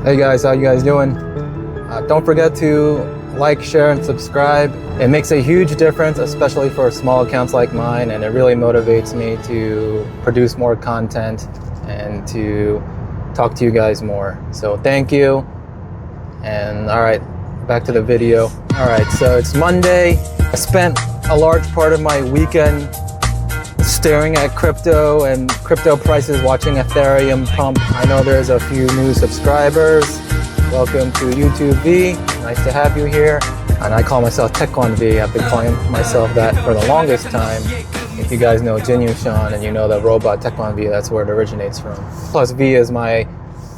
Hey guys, how you guys doing? Don't forget to like, share, and subscribe. It makes a huge difference, especially for small accounts like mine, and it really motivates me to produce more content and to talk to you guys more. So thank you. And all right, back to the video. All right, so it's Monday. I spent a large part of my weekend staring at crypto and crypto prices, watching Ethereum pump. I know there's a few new subscribers. Welcome to YouTube V. Nice to have you here. And I call myself Tekwan V. I've been calling myself that for the longest time. If you guys know Jinyu Sean and you know the robot Tekwan V, that's where it originates from. Plus V is my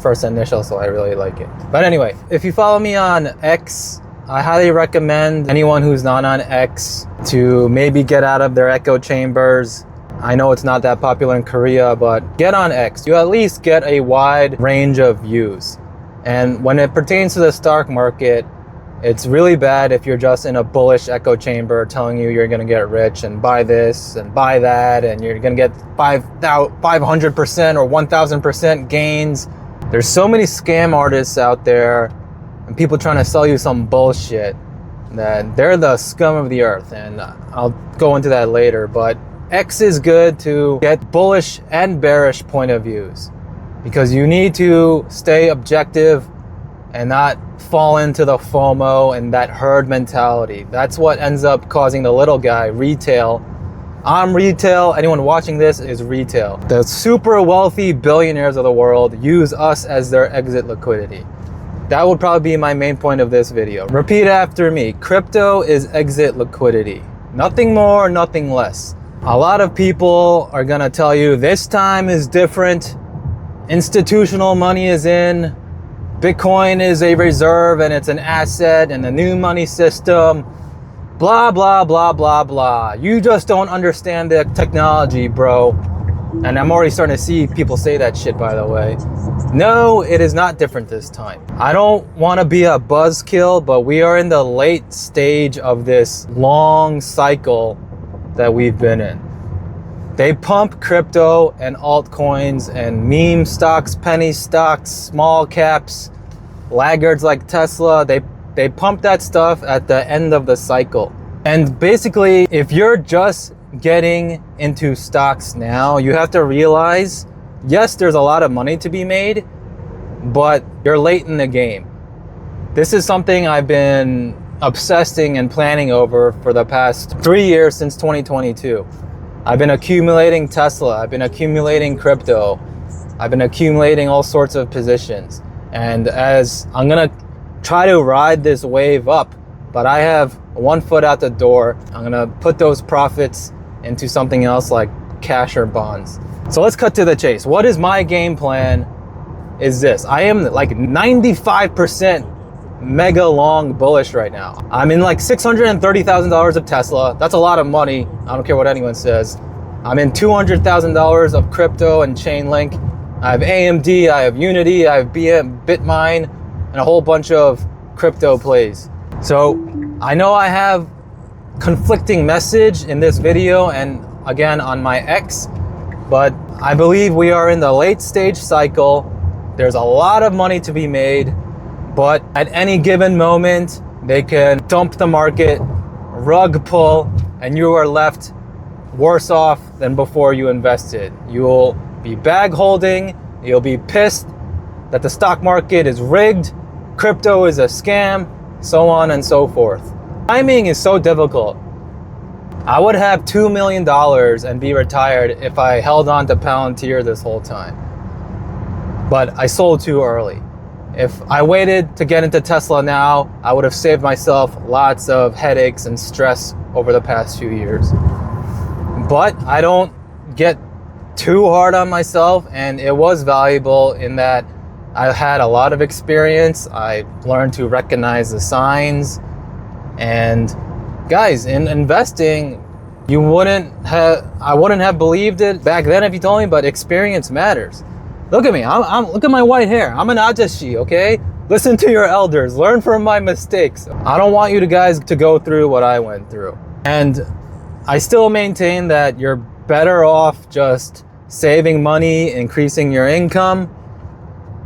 first initial, so I really like it. But anyway, if you follow me on X, I highly recommend anyone who's not on X to maybe get out of their echo chambers. I know it's not that popular in Korea, but get on X. You at least get a wide range of views. And when it pertains to the stock market, it's really bad if you're just in a bullish echo chamber telling you you're gonna get rich and buy this and buy that and you're gonna get 500% or 1000% gains. There's so many scam artists out there and people trying to sell you some bullshit that they're the scum of the earth, and I'll go into that later. But X is good to get bullish and bearish point of views because you need to stay objective and not fall into the FOMO and that herd mentality. That's what ends up causing the little guy, retail. I'm retail. Anyone watching this is retail. The super wealthy billionaires of the world use us as their exit liquidity. That would probably be my main point of this video. Repeat after me. Crypto is exit liquidity. Nothing more, nothing less. A lot of people are gonna tell you this time is different. Institutional money is in. Bitcoin is a reserve and it's an asset and the new money system. Blah, blah, blah, blah, blah. You just don't understand the technology, bro. And I'm already starting to see people say that shit, by the way. No, it is not different this time. I don't want to be a buzzkill, but we are in the late stage of this long cycle that we've been in. They pump crypto and altcoins and meme stocks, penny stocks, small caps, laggards like Tesla. They pump that stuff at the end of the cycle. And basically, if you're just getting into stocks now, you have to realize, yes, there's a lot of money to be made, but you're late in the game. This is something I've been obsessing and planning over for the past 3 years since 2022. I've been accumulating Tesla, I've been accumulating crypto, I've been accumulating all sorts of positions. And as I'm gonna try to ride this wave up, but I have one foot out the door, I'm gonna put those profits into something else like cash or bonds. So let's cut to the chase. What is my game plan is this. I am like 95% mega long bullish right now. I'm in like $630,000 of Tesla. That's a lot of money. I don't care what anyone says. I'm in $200,000 of crypto and Chainlink. I have AMD, I have Unity, I have Bitmine, and a whole bunch of crypto plays. So I know I have conflicting message in this video and again on my X, but I believe we are in the late stage cycle. There's a lot of money to be made. But at any given moment, they can dump the market, rug pull, and you are left worse off than before you invested. You'll be bag holding, you'll be pissed that the stock market is rigged, crypto is a scam, so on and so forth. Timing is so difficult. I would have $2 million and be retired if I held on to Palantir this whole time. But I sold too early. If I waited to get into Tesla now, I would have saved myself lots of headaches and stress over the past few years. But I don't get too hard on myself, and it was valuable in that I had a lot of experience. I learned to recognize the signs. And guys, in investing, I wouldn't have believed it back then if you told me, but experience matters. Look at me, look at my white hair. I'm an ajashi, okay? Listen to your elders, learn from my mistakes. I don't want you guys to go through what I went through. And I still maintain that you're better off just saving money, increasing your income,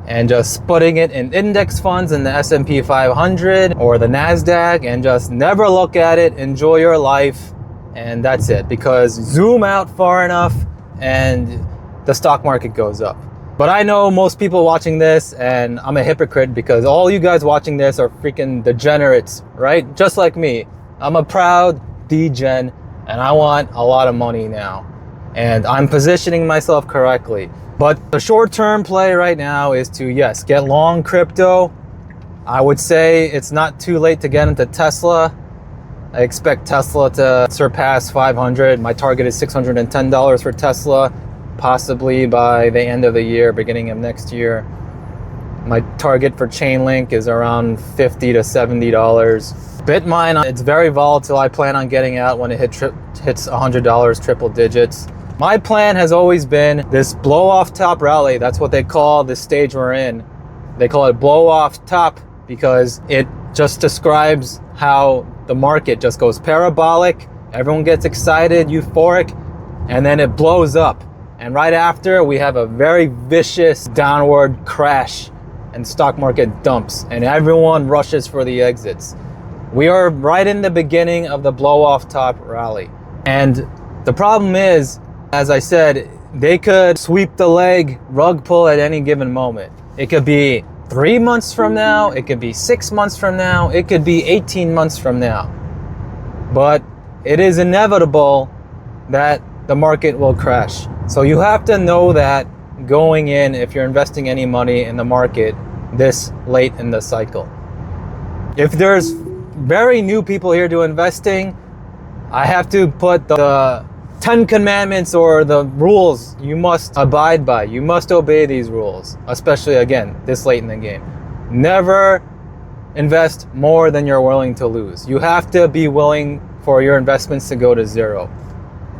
and just putting it in index funds in the S&P 500 or the NASDAQ and just never look at it, enjoy your life, and that's it. Because zoom out far enough and the stock market goes up. But I know most people watching this, and I'm a hypocrite because all you guys watching this are freaking degenerates, right? Just like me. I'm a proud degen and I want a lot of money now. And I'm positioning myself correctly. But the short-term play right now is to, yes, get long crypto. I would say it's not too late to get into Tesla. I expect Tesla to surpass 500. My target is $610 for Tesla, possibly by the end of the year, beginning of next year. My target for Chainlink is around $50 to $70. Bitmine, it's very volatile. I plan on getting out when it hits $100, triple digits. My plan has always been this blow off top rally. That's what they call this stage we're in. They call it blow off top because it just describes how the market just goes parabolic. Everyone gets excited, euphoric, and then it blows up. And right after, we have a very vicious downward crash and stock market dumps and everyone rushes for the exits. We are right in the beginning of the blow off top rally. And the problem is, as I said, they could sweep the leg, rug pull at any given moment. It could be 3 months from now, it could be 6 months from now, it could be 18 months from now. But it is inevitable that the market will crash. So you have to know that going in if you're investing any money in the market this late in the cycle. If there's very new people here to investing, I have to put the 10 commandments or the rules you must abide by. You must obey these rules, especially again, this late in the game. Never invest more than you're willing to lose. You have to be willing for your investments to go to zero.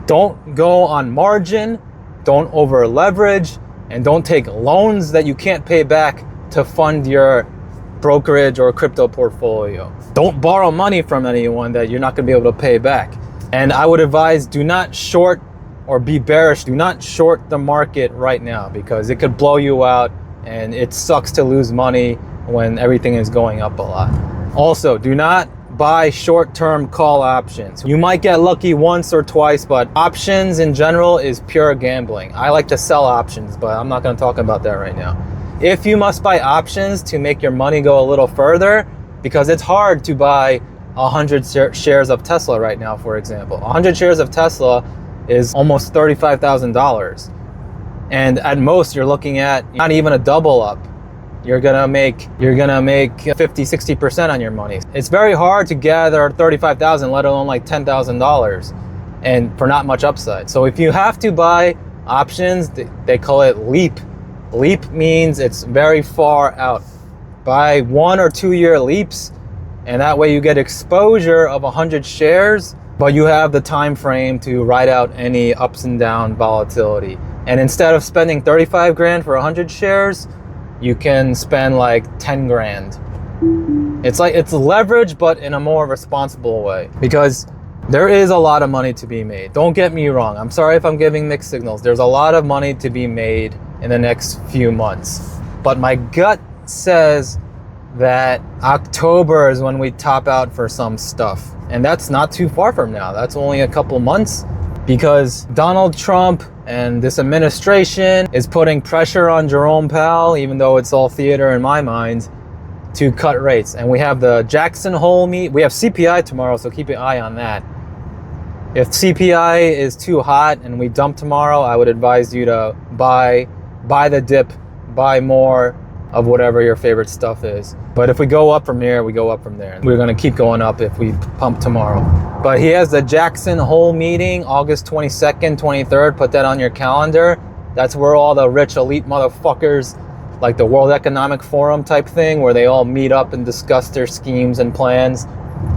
Don't go on margin, don't over leverage, and don't take loans that you can't pay back to fund your brokerage or crypto portfolio. Don't borrow money from anyone that you're not gonna be able to pay back. And I would advise, do not short or be bearish. Do not short the market right now because it could blow you out and it sucks to lose money when everything is going up a lot. Also, do not buy short-term call options. You might get lucky once or twice, but options in general is pure gambling. I like to sell options, but I'm not going to talk about that right now. If you must buy options to make your money go a little further, because it's hard to buy 100 shares of Tesla right now, for example. 100 shares of Tesla is almost $35,000. And at most, you're looking at not even a double up. You're gonna make 50-60% on your money. It's very hard to gather 35,000, let alone like $10,000, and for not much upside. So if you have to buy options, they call it leap. Leap means it's very far out. Buy 1 or 2 year leaps, and that way you get exposure of 100 shares, but you have the time frame to ride out any ups and down volatility. And instead of spending 35 grand for 100 shares, you can spend like 10 grand. It's leverage, but in a more responsible way, because there is a lot of money to be made. Don't get me wrong. I'm sorry if I'm giving mixed signals. There's a lot of money to be made in the next few months. But my gut says that October is when we top out for some stuff. And that's not too far from now. That's only a couple months, because Donald Trump and this administration is putting pressure on Jerome Powell, even though it's all theater in my mind, to cut rates. And we have the Jackson Hole meet. We have CPI tomorrow, so keep an eye on that. If CPI is too hot and we dump tomorrow, I would advise you to buy the dip, buy more of whatever your favorite stuff is. But if we go up from here, we go up from there. We're gonna keep going up if we pump tomorrow. But he has the Jackson Hole meeting, August 22nd, 23rd, put that on your calendar. That's where all the rich elite motherfuckers, like the World Economic Forum type thing, where they all meet up and discuss their schemes and plans.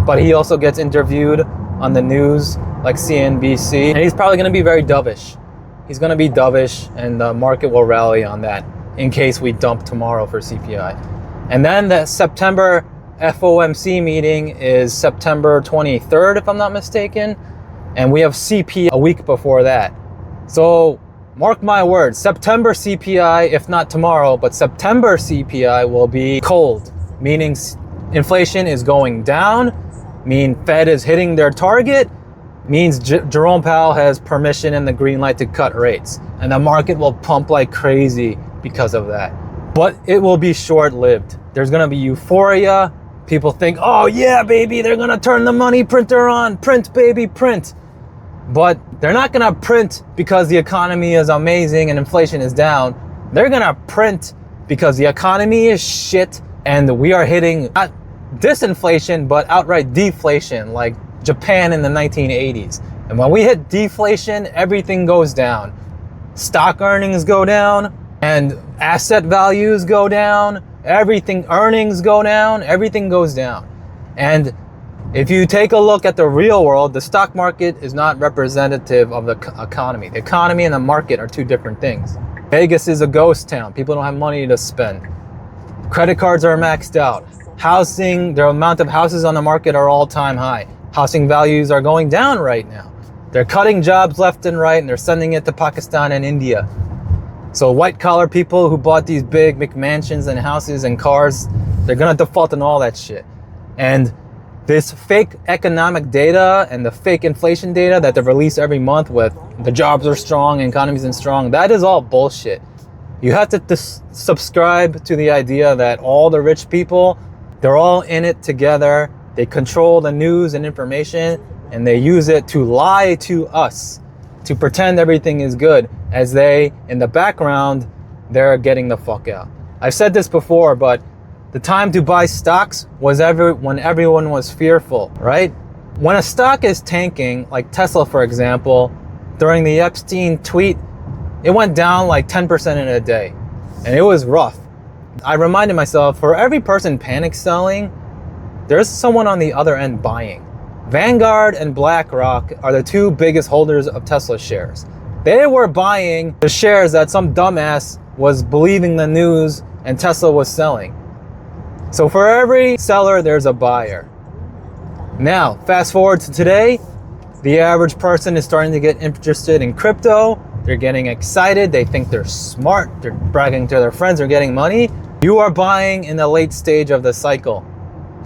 But he also gets interviewed on the news, like CNBC, and he's probably gonna be very dovish. He's gonna be dovish, and the market will rally on that in case we dump tomorrow for CPI. And then the September FOMC meeting is September 23rd, if I'm not mistaken. And we have CP a week before that. So Mark my words, September CPI, if not tomorrow, but September CPI will be cold, meaning inflation is going down, mean Fed is hitting their target, means Jerome Powell has permission and the green light to cut rates. And the market will pump like crazy because of that. But it will be short-lived. There's gonna be euphoria. People think, oh yeah, baby, they're gonna turn the money printer on. Print, baby, print. But they're not gonna print because the economy is amazing and inflation is down. They're gonna print because the economy is shit and we are hitting not disinflation, but outright deflation, like Japan in the 1980s. And when we hit deflation, everything goes down. Stock earnings go down and asset values go down. Everything, earnings go down, everything goes down. And if you take a look at the real world, the stock market is not representative of the economy. The economy and the market are two different things. Vegas is a ghost town. People don't have money to spend. Credit cards are maxed out. Housing, the amount of houses on the market are all-time high. Housing values are going down right now. They're cutting jobs left and right, and they're sending it to Pakistan and India. So white-collar people who bought these big McMansions and houses and cars, they're gonna default on all that shit. And this fake economic data and the fake inflation data that they release every month with the jobs are strong, economy's in strong, that is all bullshit. You have to subscribe to the idea that all the rich people, they're all in it together. They control the news and information, and they use it to lie to us, to pretend everything is good, as they, in the background, they're getting the fuck out. I've said this before, but the time to buy stocks was when everyone was fearful, right? When a stock is tanking, like Tesla, for example, during the Epstein tweet, it went down like 10% in a day, and it was rough. I reminded myself, for every person panic selling, there's someone on the other end buying. Vanguard and BlackRock are the two biggest holders of Tesla shares. They were buying the shares that some dumbass was believing the news and Tesla was selling. So for every seller, there's a buyer. Now, fast forward to today, the average person is starting to get interested in crypto. They're getting excited. They think they're smart. They're bragging to their friends. They're getting money. You are buying in the late stage of the cycle.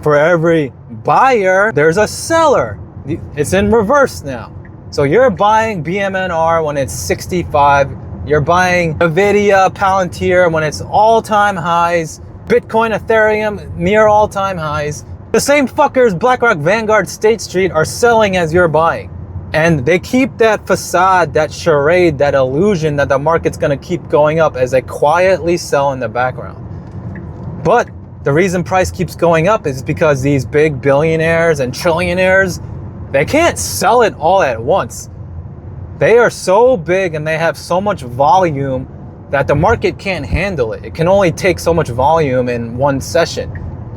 For every buyer, there's a seller. It's in reverse now. So you're buying BMNR when it's 65. You're buying Nvidia, Palantir when it's all-time highs. Bitcoin, Ethereum, near all-time highs. The same fuckers, BlackRock, Vanguard, State Street, are selling as you're buying. And they keep that facade, that charade, that illusion that the market's gonna keep going up as they quietly sell in the background. But the reason price keeps going up is because these big billionaires and trillionaires, they can't sell it all at once. They are so big and they have so much volume that the market can't handle it. It can only take so much volume in one session.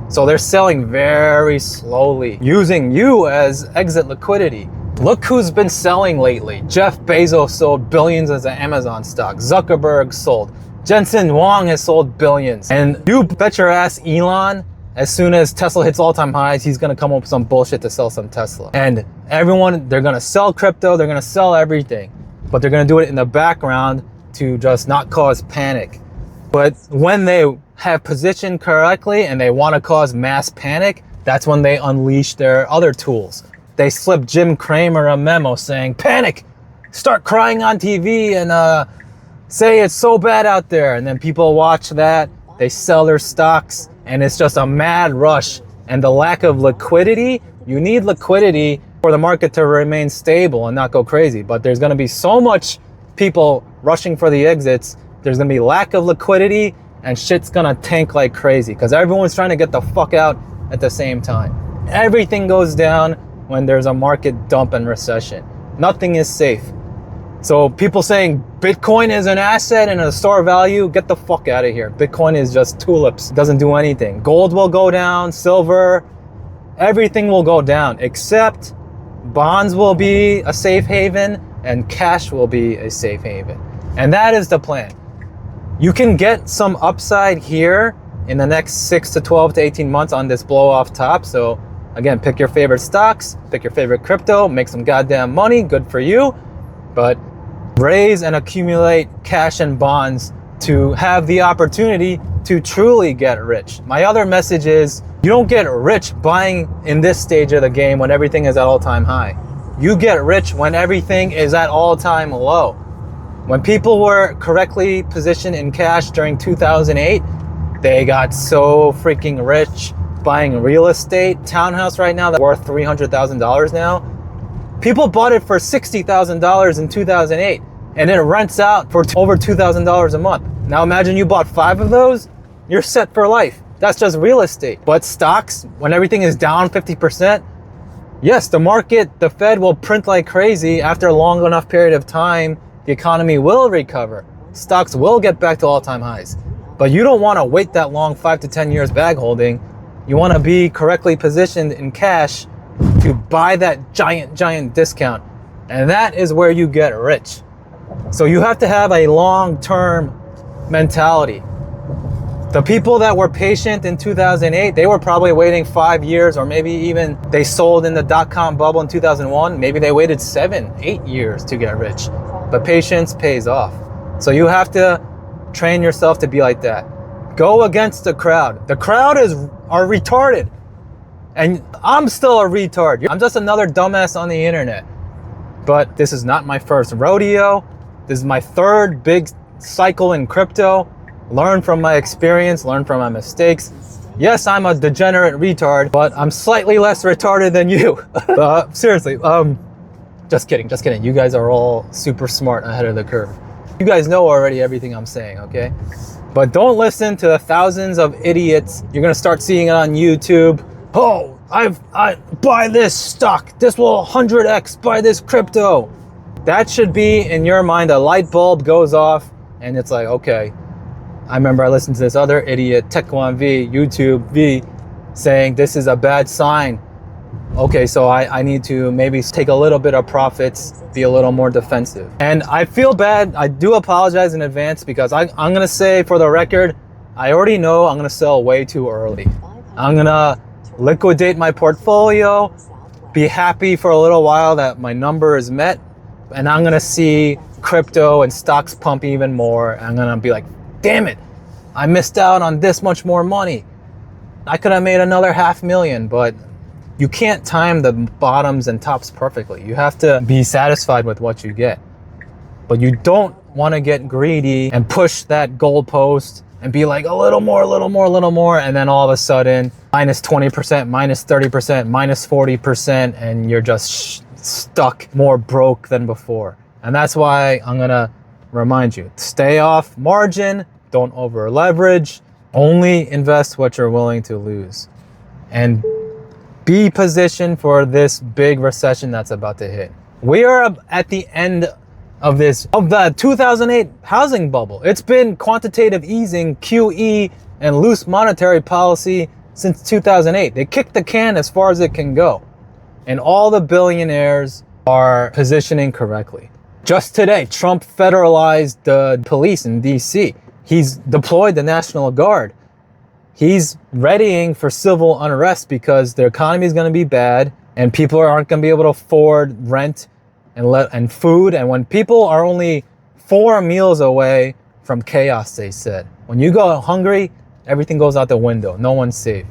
So they're selling very slowly, using you as exit liquidity. Look who's been selling lately. Jeff Bezos sold billions as an Amazon stock. Zuckerberg sold. Jensen Huang has sold billions. And you bet your ass Elon, as soon as Tesla hits all-time highs, he's gonna come up with some bullshit to sell some Tesla. And everyone, they're gonna sell crypto, they're gonna sell everything. But they're gonna do it in the background to just not cause panic. But when they have positioned correctly and they wanna cause mass panic, that's when they unleash their other tools. They slip Jim Cramer a memo saying, panic, start crying on TV and say it's so bad out there. And then people watch that, they sell their stocks, and it's just a mad rush. And the lack of liquidity, you need liquidity for the market to remain stable and not go crazy. But there's gonna be so much people rushing for the exits, there's gonna be lack of liquidity, and shit's gonna tank like crazy because everyone's trying to get the fuck out at the same time. Everything goes down when there's a market dump and recession. Nothing is safe. So people saying Bitcoin is an asset and a store of value, get the fuck out of here. Bitcoin is just tulips, it doesn't do anything. Gold will go down, silver, everything will go down, except bonds will be a safe haven and cash will be a safe haven. And that is the plan. You can get some upside here in the next 6 to 12 to 18 months on this blow off top. So again, pick your favorite stocks, pick your favorite crypto, make some goddamn money, good for you. But raise and accumulate cash and bonds to have the opportunity to truly get rich. My other message is, you don't get rich buying in this stage of the game when everything is at all-time high. You get rich when everything is at all-time low. When people were correctly positioned in cash during 2008, they got so freaking rich buying real estate. Townhouse right now that's worth $300,000 now. People bought it for $60,000 in 2008, and it rents out for over $2,000 a month. Now imagine you bought 5 of those, you're set for life. That's just real estate. But stocks, when everything is down 50%, yes, the market, the Fed will print like crazy. After a long enough period of time, the economy will recover. Stocks will get back to all-time highs. But you don't want to wait that long, 5 to 10 years bag holding. You want to be correctly positioned in cash to buy that giant discount. And that is where you get rich. So you have to have a long-term mentality. The people that were patient in 2008, they were probably waiting 5 years, or maybe even they sold in the dot-com bubble in 2001. Maybe they waited 7, 8 years to get rich. But patience pays off. So you have to train yourself to be like that. Go against the crowd. The crowd are retarded. And I'm still a retard. I'm just another dumbass on the internet. But this is not my first rodeo. This is my 3rd big cycle in crypto. Learn from my experience, learn from my mistakes. Yes, I'm a degenerate retard, but I'm slightly less retarded than you. Seriously, just kidding. You guys are all super smart ahead of the curve. You guys know already everything I'm saying, okay? But don't listen to the thousands of idiots. You're gonna start seeing it on YouTube. Oh, I buy this stock. This will 100x, buy this crypto. That should be in your mind, a light bulb goes off and it's like, okay. I remember I listened to this other idiot, Tech1 V, YouTube V, saying this is a bad sign. Okay, so I need to maybe take a little bit of profits, be a little more defensive. And I feel bad. I do apologize in advance because I'm going to say, for the record, I already know I'm going to sell way too early. I'm going to liquidate my portfolio, be happy for a little while that my number is met, and I'm going to see crypto and stocks pump even more. I'm going to be like, damn it, I missed out on this much more money. I could have made another $500,000, but you can't time the bottoms and tops perfectly. You have to be satisfied with what you get. But you don't want to get greedy and push that goalpost and be like a little more, and then all of a sudden, minus 20%, minus 30%, minus 40%, and you're just stuck more broke than before. And that's why I'm gonna remind you, stay off margin, don't over leverage, only invest what you're willing to lose. And be positioned for this big recession that's about to hit. We are at the end of the 2008 housing bubble. It's been quantitative easing, QE, and loose monetary policy since 2008. They kicked the can as far as it can go. And all the billionaires are positioning correctly. Just today, Trump federalized the police in DC. He's deployed the National Guard. He's readying for civil unrest because the economy is going to be bad and people aren't going to be able to afford rent and food. And when people are only 4 meals away from chaos, they said, when you go hungry, everything goes out the window. No one's safe.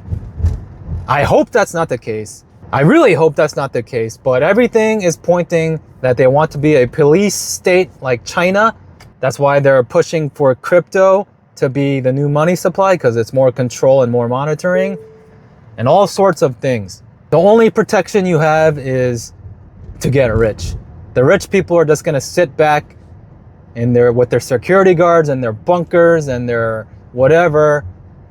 I hope that's not the case. I really hope that's not the case, but everything is pointing that they want to be a police state like China. That's why they're pushing for crypto to be the new money supply, because it's more control and more monitoring and all sorts of things. The only protection you have is to get rich. The rich people are just going to sit back with their security guards and their bunkers and their whatever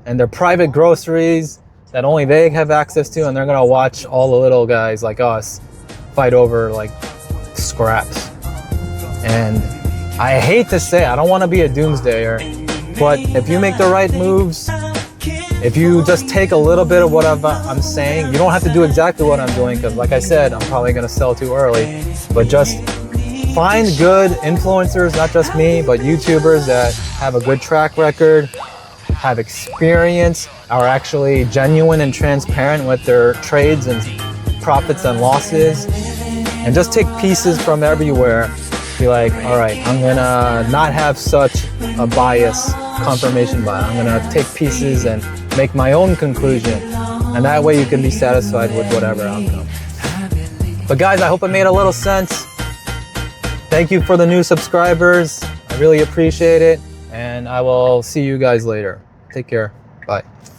and their private groceries that only they have access to, and they're going to watch all the little guys like us fight over like scraps. And I hate to say, I don't want to be a doomsdayer, but if you make the right moves, if you just take a little bit of what I'm saying, you don't have to do exactly what I'm doing, because like I said, I'm probably going to sell too early, but just find good influencers, not just me, but YouTubers that have a good track record, have experience, are actually genuine and transparent with their trades and profits and losses, and just take pieces from everywhere, be like, all right, I'm gonna not have such a bias, confirmation bias. I'm gonna take pieces and make my own conclusion. And that way you can be satisfied with whatever outcome. But guys, I hope it made a little sense. Thank you for the new subscribers. I really appreciate it. And I will see you guys later. Take care. Bye.